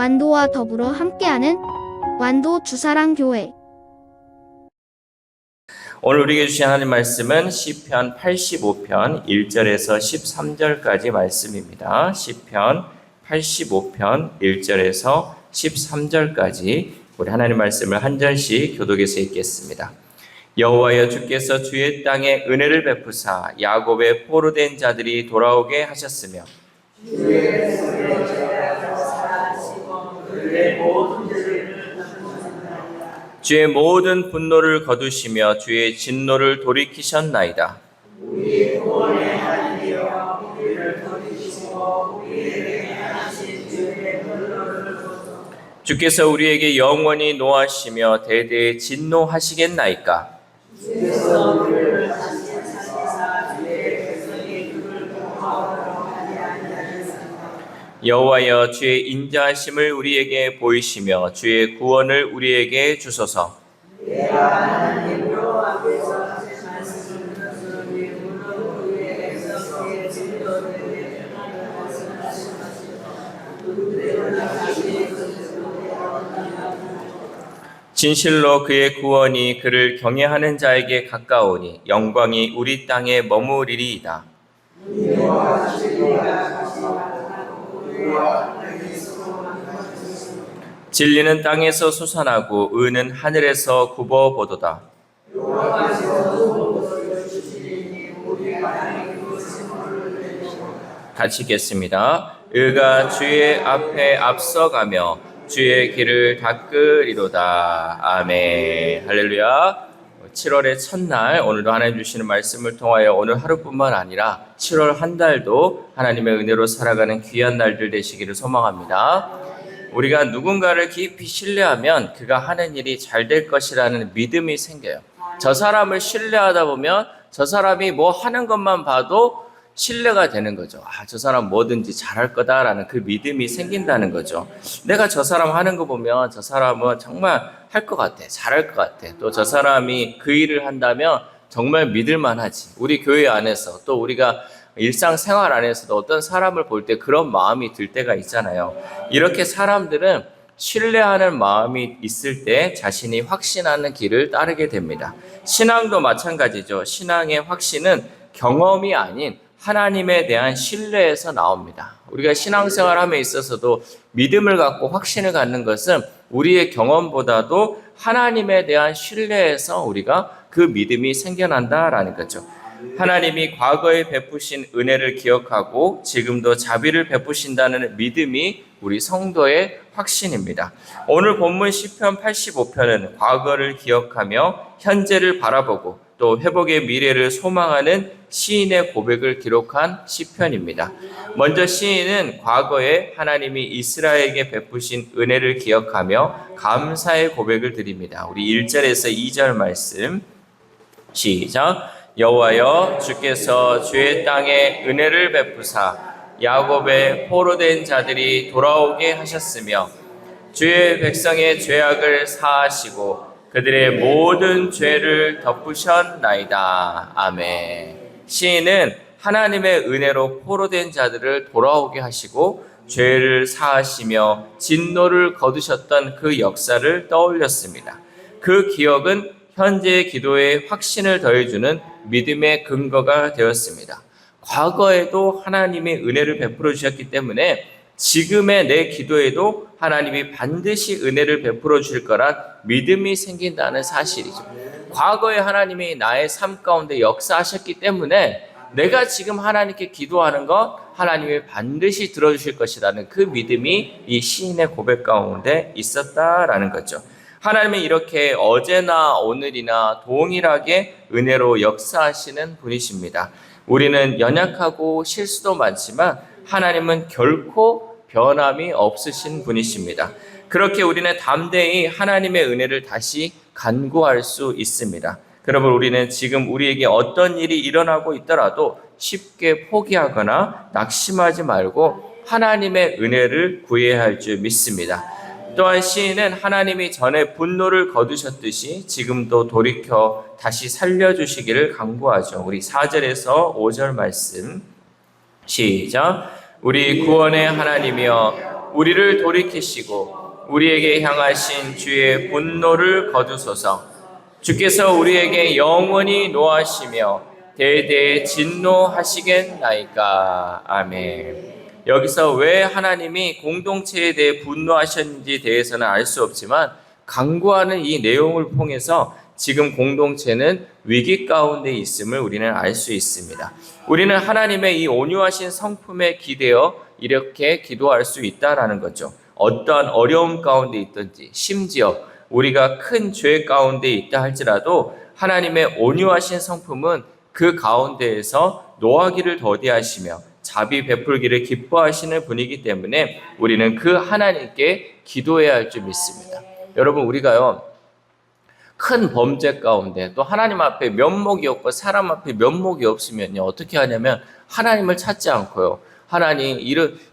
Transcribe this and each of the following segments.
완도와 더불어 함께하는 완도 주사랑교회. 오늘 우리에게 주신 하나님 말씀은 시편 85편 1절에서 13절까지 말씀입니다. 시편 85편 1절에서 13절까지 우리 하나님 말씀을 한 절씩 교독해서 읽겠습니다. 여호와여, 주께서 주의 땅에 은혜를 베푸사 야곱의 포로된 자들이 돌아오게 하셨으며 주의 모든 분노를 거두시며 주의 진노를 돌이키셨나이다. 주께서 우리에게 영원히 노하시며 대대에 진노하시겠나이까? 여호와여, 주의 인자하심을 우리에게 보이시며 주의 구원을 우리에게 주소서. 진실로 그의 구원이 그를 경외하는 자에게 가까우니 영광이 우리 땅에 머무리리이다. 진리는 땅에서 솟아나고 의는 하늘에서 굽어보도다. 같이 읽겠습니다. 의가 주의 앞에 앞서가며 주의 길을 닦으리로다. 아멘. 할렐루야. 7월의 첫날, 오늘도 하나님 주시는 말씀을 통하여 오늘 하루뿐만 아니라 7월 한 달도 하나님의 은혜로 살아가는 귀한 날들 되시기를 소망합니다. 우리가 누군가를 깊이 신뢰하면 그가 하는 일이 잘 될 것이라는 믿음이 생겨요. 저 사람을 신뢰하다 보면 저 사람이 뭐 하는 것만 봐도 신뢰가 되는 거죠. 저 사람 뭐든지 잘할 거다라는 그 믿음이 생긴다는 거죠. 내가 저 사람 하는 거 보면 저 사람은 정말 할 것 같아, 잘할 것 같아. 또 저 사람이 그 일을 한다면 정말 믿을만하지. 우리 교회 안에서 또 우리가 일상생활 안에서도 어떤 사람을 볼 때 그런 마음이 들 때가 있잖아요. 이렇게 사람들은 신뢰하는 마음이 있을 때 자신이 확신하는 길을 따르게 됩니다. 신앙도 마찬가지죠. 신앙의 확신은 경험이 아닌 하나님에 대한 신뢰에서 나옵니다. 우리가 신앙생활함에 있어서도 믿음을 갖고 확신을 갖는 것은 우리의 경험보다도 하나님에 대한 신뢰에서 우리가 그 믿음이 생겨난다라는 거죠. 하나님이 과거에 베푸신 은혜를 기억하고 지금도 자비를 베푸신다는 믿음이 우리 성도의 확신입니다. 오늘 본문 시편 85편은 과거를 기억하며 현재를 바라보고 또 회복의 미래를 소망하는 시인의 고백을 기록한 시편입니다. 먼저 시인은 과거에 하나님이 이스라엘에게 베푸신 은혜를 기억하며 감사의 고백을 드립니다. 우리 1절에서 2절 말씀 시작. 여호와여, 주께서 주의 땅에 은혜를 베푸사 야곱의 포로된 자들이 돌아오게 하셨으며 주의 백성의 죄악을 사하시고 그들의 모든 죄를 덮으셨나이다. 아멘. 시인은 하나님의 은혜로 포로된 자들을 돌아오게 하시고 죄를 사하시며 진노를 거두셨던 그 역사를 떠올렸습니다. 그 기억은 현재의 기도에 확신을 더해주는 믿음의 근거가 되었습니다. 과거에도 하나님이 은혜를 베풀어 주셨기 때문에 지금의 내 기도에도 하나님이 반드시 은혜를 베풀어 주실 거란 믿음이 생긴다는 사실이죠. 과거에 하나님이 나의 삶 가운데 역사하셨기 때문에 내가 지금 하나님께 기도하는 것 하나님이 반드시 들어주실 것이라는 그 믿음이 이 시인의 고백 가운데 있었다라는 거죠. 하나님은 이렇게 어제나 오늘이나 동일하게 은혜로 역사하시는 분이십니다. 우리는 연약하고 실수도 많지만 하나님은 결코 변함이 없으신 분이십니다. 그렇게 우리는 담대히 하나님의 은혜를 다시 간구할 수 있습니다. 여러분, 우리는 지금 우리에게 어떤 일이 일어나고 있더라도 쉽게 포기하거나 낙심하지 말고 하나님의 은혜를 구해야 할 줄 믿습니다. 또한 시인은 하나님이 전에 분노를 거두셨듯이 지금도 돌이켜 다시 살려주시기를 간구하죠. 우리 4절에서 5절 말씀 시작. 우리 구원의 하나님이여, 우리를 돌이키시고 우리에게 향하신 주의 분노를 거두소서. 주께서 우리에게 영원히 노하시며 대대에 진노하시겠나이까. 아멘. 여기서 왜 하나님이 공동체에 대해 분노하셨는지 대해서는 알 수 없지만 강구하는 이 내용을 통해서 지금 공동체는 위기 가운데 있음을 우리는 알 수 있습니다. 우리는 하나님의 이 온유하신 성품에 기대어 이렇게 기도할 수 있다라는 거죠. 어떠한 어려움 가운데 있든지 심지어 우리가 큰 죄 가운데 있다 할지라도 하나님의 온유하신 성품은 그 가운데에서 노하기를 더디하시며 자비 베풀기를 기뻐하시는 분이기 때문에 우리는 그 하나님께 기도해야 할 줄 믿습니다. 여러분, 우리가요 큰 범죄 가운데 또 하나님 앞에 면목이 없고 사람 앞에 면목이 없으면요 어떻게 하냐면 하나님을 찾지 않고요, 하나님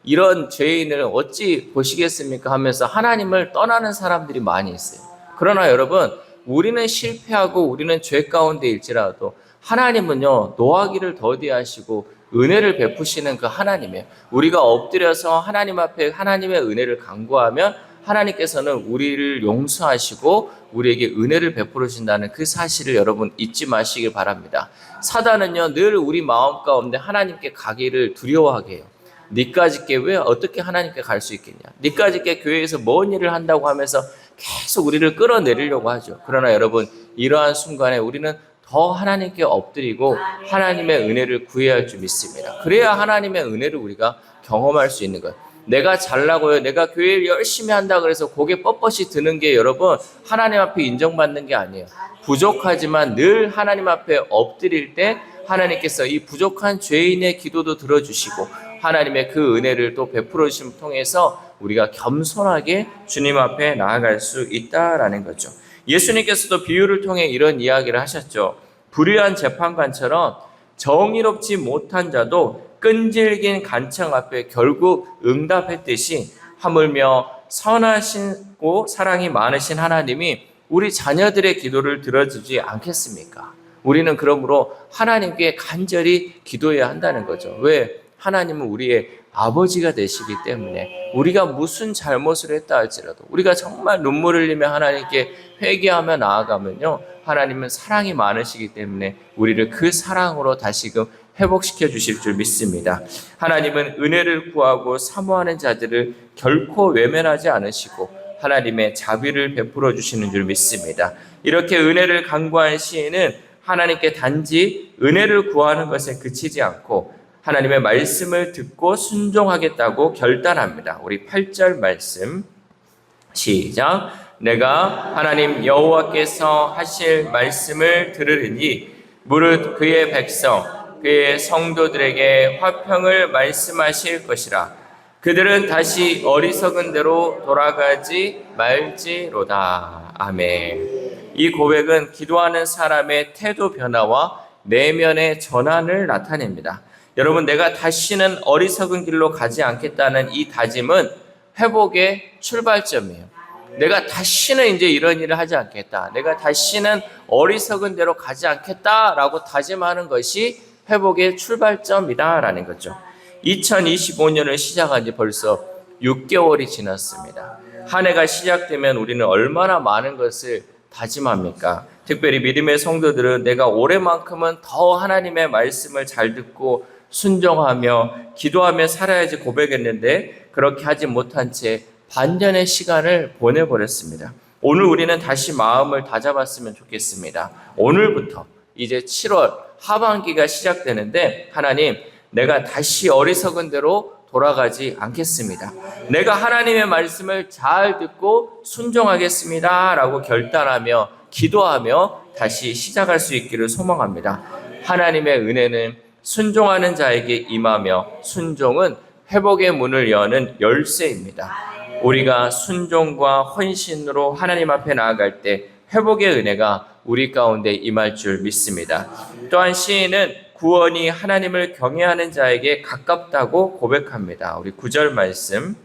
이런 죄인을 어찌 보시겠습니까 하면서 하나님을 떠나는 사람들이 많이 있어요. 그러나 여러분, 우리는 실패하고 우리는 죄 가운데 일지라도 하나님은요 노하기를 더디하시고 은혜를 베푸시는 그 하나님이에요. 우리가 엎드려서 하나님 앞에 하나님의 은혜를 간구하면 하나님께서는 우리를 용서하시고 우리에게 은혜를 베풀으신다는 그 사실을 여러분 잊지 마시길 바랍니다. 사단은요 늘 우리 마음 가운데 하나님께 가기를 두려워하게 해요. 니까짓게 왜 어떻게 하나님께 갈 수 있겠냐, 니까짓게 교회에서 뭔 일을 한다고 하면서 계속 우리를 끌어내리려고 하죠. 그러나 여러분, 이러한 순간에 우리는 더 하나님께 엎드리고 하나님의 은혜를 구해야 할 줄 믿습니다. 그래야 하나님의 은혜를 우리가 경험할 수 있는 거예요. 내가 잘나고요, 내가 교회를 열심히 한다 그래서 고개 뻣뻣이 드는 게 여러분 하나님 앞에 인정받는 게 아니에요. 부족하지만 늘 하나님 앞에 엎드릴 때 하나님께서 이 부족한 죄인의 기도도 들어주시고 하나님의 그 은혜를 또 베풀어 주심을 통해서 우리가 겸손하게 주님 앞에 나아갈 수 있다라는 거죠. 예수님께서도 비유를 통해 이런 이야기를 하셨죠. 불의한 재판관처럼 정의롭지 못한 자도 끈질긴 간청 앞에 결국 응답했듯이 하물며 선하시고 사랑이 많으신 하나님이 우리 자녀들의 기도를 들어주지 않겠습니까? 우리는 그러므로 하나님께 간절히 기도해야 한다는 거죠. 왜? 하나님은 우리의 아버지가 되시기 때문에 우리가 무슨 잘못을 했다 할지라도 우리가 정말 눈물을 흘리며 하나님께 회개하며 나아가면요 하나님은 사랑이 많으시기 때문에 우리를 그 사랑으로 다시금 회복시켜 주실 줄 믿습니다. 하나님은 은혜를 구하고 사모하는 자들을 결코 외면하지 않으시고 하나님의 자비를 베풀어 주시는 줄 믿습니다. 이렇게 은혜를 간구한 시인은 하나님께 단지 은혜를 구하는 것에 그치지 않고 하나님의 말씀을 듣고 순종하겠다고 결단합니다. 우리 8절 말씀 시작. 내가 하나님 여호와께서 하실 말씀을 들으리니 무릇 그의 백성 그의 성도들에게 화평을 말씀하실 것이라. 그들은 다시 어리석은 대로 돌아가지 말지로다. 아멘. 이 고백은 기도하는 사람의 태도 변화와 내면의 전환을 나타냅니다. 여러분, 내가 다시는 어리석은 길로 가지 않겠다는 이 다짐은 회복의 출발점이에요. 내가 다시는 이제 이런 일을 하지 않겠다, 내가 다시는 어리석은 대로 가지 않겠다라고 다짐하는 것이 회복의 출발점이다라는 거죠. 2025년을 시작한 지 벌써 6개월이 지났습니다. 한 해가 시작되면 우리는 얼마나 많은 것을 다짐합니까? 특별히 믿음의 성도들은 내가 올해만큼은 더 하나님의 말씀을 잘 듣고 순종하며 기도하며 살아야지 고백했는데 그렇게 하지 못한 채 반년의 시간을 보내버렸습니다. 오늘 우리는 다시 마음을 다잡았으면 좋겠습니다. 오늘부터 이제 7월 하반기가 시작되는데 하나님, 내가 다시 어리석은 대로 돌아가지 않겠습니다. 내가 하나님의 말씀을 잘 듣고 순종하겠습니다 라고 결단하며 기도하며 다시 시작할 수 있기를 소망합니다. 하나님의 은혜는 순종하는 자에게 임하며 순종은 회복의 문을 여는 열쇠입니다. 우리가 순종과 헌신으로 하나님 앞에 나아갈 때 회복의 은혜가 우리 가운데 임할 줄 믿습니다. 또한 시인은 구원이 하나님을 경외하는 자에게 가깝다고 고백합니다. 우리 9절 말씀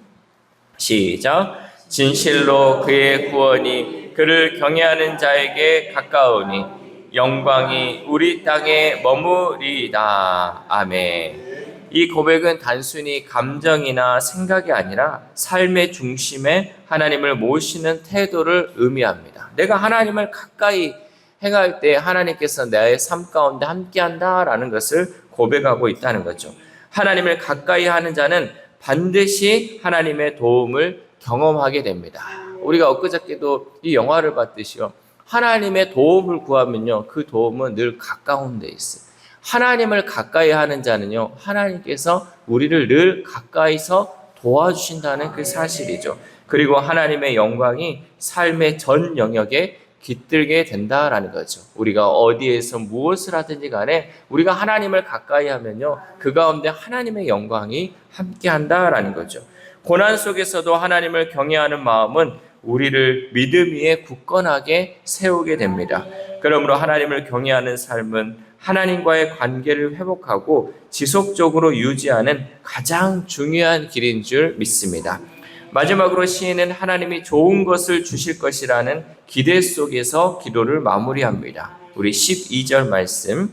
시작. 진실로 그의 구원이 그를 경외하는 자에게 가까우니 영광이 우리 땅에 머무리이다. 아멘. 이 고백은 단순히 감정이나 생각이 아니라 삶의 중심에 하나님을 모시는 태도를 의미합니다. 내가 하나님을 가까이 행할 때 하나님께서 나의 삶 가운데 함께한다라는 것을 고백하고 있다는 거죠. 하나님을 가까이 하는 자는 반드시 하나님의 도움을 경험하게 됩니다. 우리가 엊그저께도 이 영화를 봤듯이요. 하나님의 도움을 구하면요. 그 도움은 늘 가까운 데 있어요. 하나님을 가까이 하는 자는요. 하나님께서 우리를 늘 가까이서 도와주신다는 그 사실이죠. 그리고 하나님의 영광이 삶의 전 영역에 깃들게 된다라는 거죠. 우리가 어디에서 무엇을 하든지 간에 우리가 하나님을 가까이 하면요. 그 가운데 하나님의 영광이 함께 한다라는 거죠. 고난 속에서도 하나님을 경외하는 마음은 우리를 믿음 위에 굳건하게 세우게 됩니다. 그러므로 하나님을 경외하는 삶은 하나님과의 관계를 회복하고 지속적으로 유지하는 가장 중요한 길인 줄 믿습니다. 마지막으로 시인은 하나님이 좋은 것을 주실 것이라는 기대 속에서 기도를 마무리합니다. 우리 12절 말씀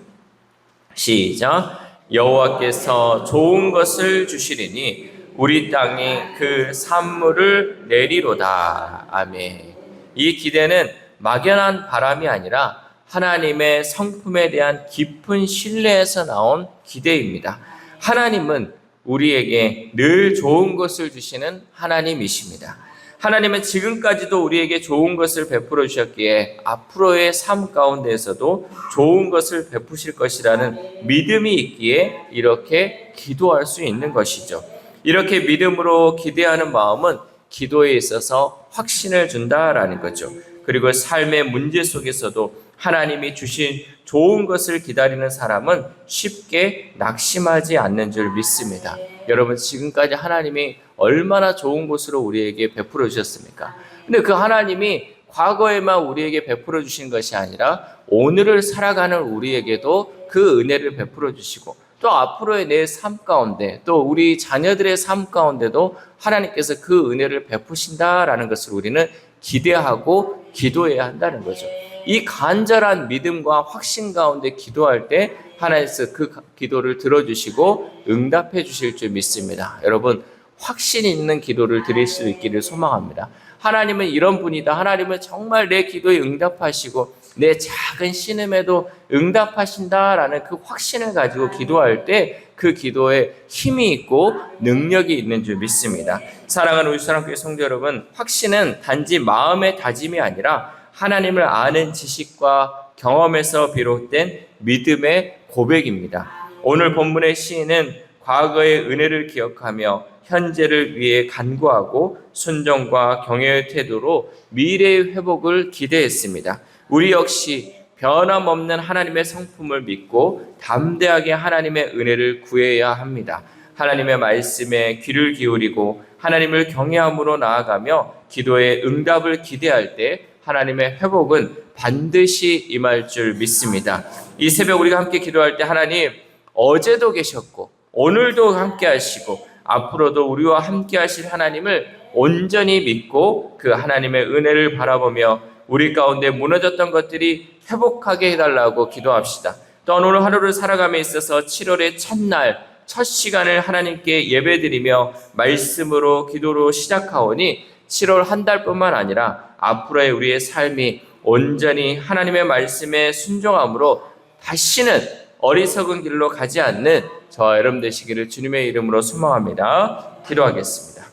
시작. 여호와께서 좋은 것을 주시리니 우리 땅이 그 산물을 내리로다. 아멘. 이 기대는 막연한 바람이 아니라 하나님의 성품에 대한 깊은 신뢰에서 나온 기대입니다. 하나님은 우리에게 늘 좋은 것을 주시는 하나님이십니다. 하나님은 지금까지도 우리에게 좋은 것을 베풀어 주셨기에 앞으로의 삶 가운데에서도 좋은 것을 베푸실 것이라는 믿음이 있기에 이렇게 기도할 수 있는 것이죠. 이렇게 믿음으로 기대하는 마음은 기도에 있어서 확신을 준다라는 거죠. 그리고 삶의 문제 속에서도 하나님이 주신 좋은 것을 기다리는 사람은 쉽게 낙심하지 않는 줄 믿습니다. 여러분, 지금까지 하나님이 얼마나 좋은 것으로 우리에게 베풀어 주셨습니까? 근데 그 하나님이 과거에만 우리에게 베풀어 주신 것이 아니라 오늘을 살아가는 우리에게도 그 은혜를 베풀어 주시고 또 앞으로의 내 삶 가운데 또 우리 자녀들의 삶 가운데도 하나님께서 그 은혜를 베푸신다라는 것을 우리는 기대하고 기도해야 한다는 거죠. 이 간절한 믿음과 확신 가운데 기도할 때 하나님께서 그 기도를 들어주시고 응답해 주실 줄 믿습니다. 여러분, 확신 있는 기도를 드릴 수 있기를 소망합니다. 하나님은 이런 분이다. 하나님은 정말 내 기도에 응답하시고 내 작은 신음에도 응답하신다라는 그 확신을 가지고 기도할 때 그 기도에 힘이 있고 능력이 있는 줄 믿습니다. 사랑하는 우리 사랑교회 성도 여러분, 확신은 단지 마음의 다짐이 아니라 하나님을 아는 지식과 경험에서 비롯된 믿음의 고백입니다. 오늘 본문의 시인은 과거의 은혜를 기억하며 현재를 위해 간구하고 순종과 경외의 태도로 미래의 회복을 기대했습니다. 우리 역시 변함없는 하나님의 성품을 믿고 담대하게 하나님의 은혜를 구해야 합니다. 하나님의 말씀에 귀를 기울이고 하나님을 경외함으로 나아가며 기도의 응답을 기대할 때 하나님의 회복은 반드시 임할 줄 믿습니다. 이 새벽 우리가 함께 기도할 때 하나님, 어제도 계셨고 오늘도 함께 하시고 앞으로도 우리와 함께 하실 하나님을 온전히 믿고 그 하나님의 은혜를 바라보며 우리 가운데 무너졌던 것들이 회복하게 해달라고 기도합시다. 또한 오늘 하루를 살아감에 있어서 7월의 첫날 첫 시간을 하나님께 예배드리며 말씀으로 기도로 시작하오니 7월 한 달뿐만 아니라 앞으로의 우리의 삶이 온전히 하나님의 말씀에 순종함으로 다시는 어리석은 길로 가지 않는 저와 여러분 되시기를 주님의 이름으로 소망합니다. 기도하겠습니다.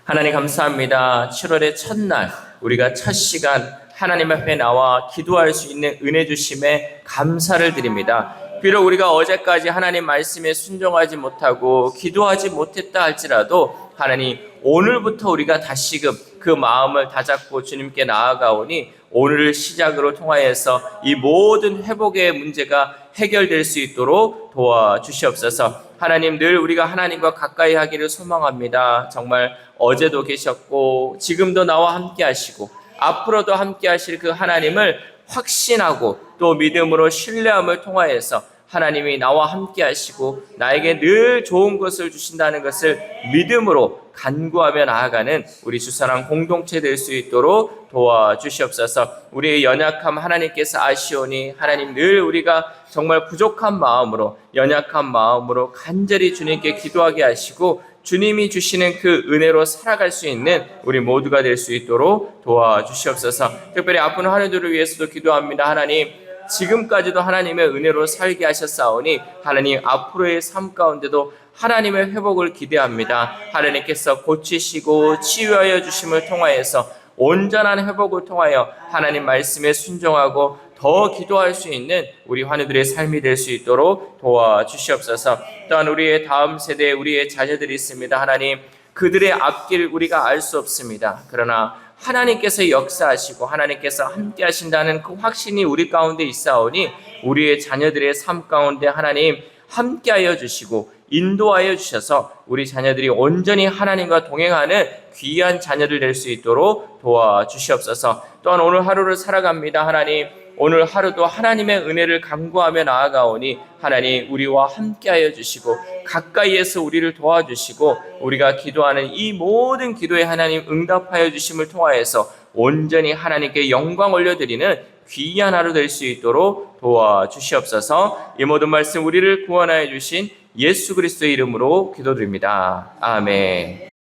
하나님 감사합니다. 7월의 첫날 우리가 첫 시간 하나님 앞에 나와 기도할 수 있는 은혜 주심에 감사를 드립니다. 비록 우리가 어제까지 하나님 말씀에 순종하지 못하고 기도하지 못했다 할지라도 하나님, 오늘부터 우리가 다시금 그 마음을 다잡고 주님께 나아가오니 오늘을 시작으로 통하여서 이 모든 회복의 문제가 해결될 수 있도록 도와주시옵소서. 하나님, 늘 우리가 하나님과 가까이 하기를 소망합니다. 정말 어제도 계셨고 지금도 나와 함께 하시고 앞으로도 함께 하실 그 하나님을 확신하고 또 믿음으로 신뢰함을 통하여서 하나님이 나와 함께 하시고 나에게 늘 좋은 것을 주신다는 것을 믿음으로 간구하며 나아가는 우리 주사랑 공동체 될 수 있도록 도와주시옵소서. 우리의 연약함 하나님께서 아시오니 하나님 늘 우리가 정말 부족한 마음으로 연약한 마음으로 간절히 주님께 기도하게 하시고 주님이 주시는 그 은혜로 살아갈 수 있는 우리 모두가 될 수 있도록 도와주시옵소서. 특별히 아픈 환우들을 위해서도 기도합니다. 하나님 지금까지도 하나님의 은혜로 살게 하셨사오니 하나님 앞으로의 삶 가운데도 하나님의 회복을 기대합니다. 하나님께서 고치시고 치유하여 주심을 통하여서 온전한 회복을 통하여 하나님 말씀에 순종하고 더 기도할 수 있는 우리 환우들의 삶이 될 수 있도록 도와주시옵소서. 또한 우리의 다음 세대에 우리의 자녀들이 있습니다. 하나님 그들의 앞길 우리가 알 수 없습니다. 그러나 하나님께서 역사하시고 하나님께서 함께 하신다는 그 확신이 우리 가운데 있사오니 우리의 자녀들의 삶 가운데 하나님 함께하여 주시고 인도하여 주셔서 우리 자녀들이 온전히 하나님과 동행하는 귀한 자녀들 될 수 있도록 도와주시옵소서. 또한 오늘 하루를 살아갑니다. 하나님 오늘 하루도 하나님의 은혜를 간구하며 나아가오니 하나님 우리와 함께하여 주시고 가까이에서 우리를 도와주시고 우리가 기도하는 이 모든 기도에 하나님 응답하여 주심을 통하여서 온전히 하나님께 영광 올려드리는 귀한 하루 될 수 있도록 도와주시옵소서. 이 모든 말씀 우리를 구원하여 주신 예수 그리스도의 이름으로 기도드립니다. 아멘.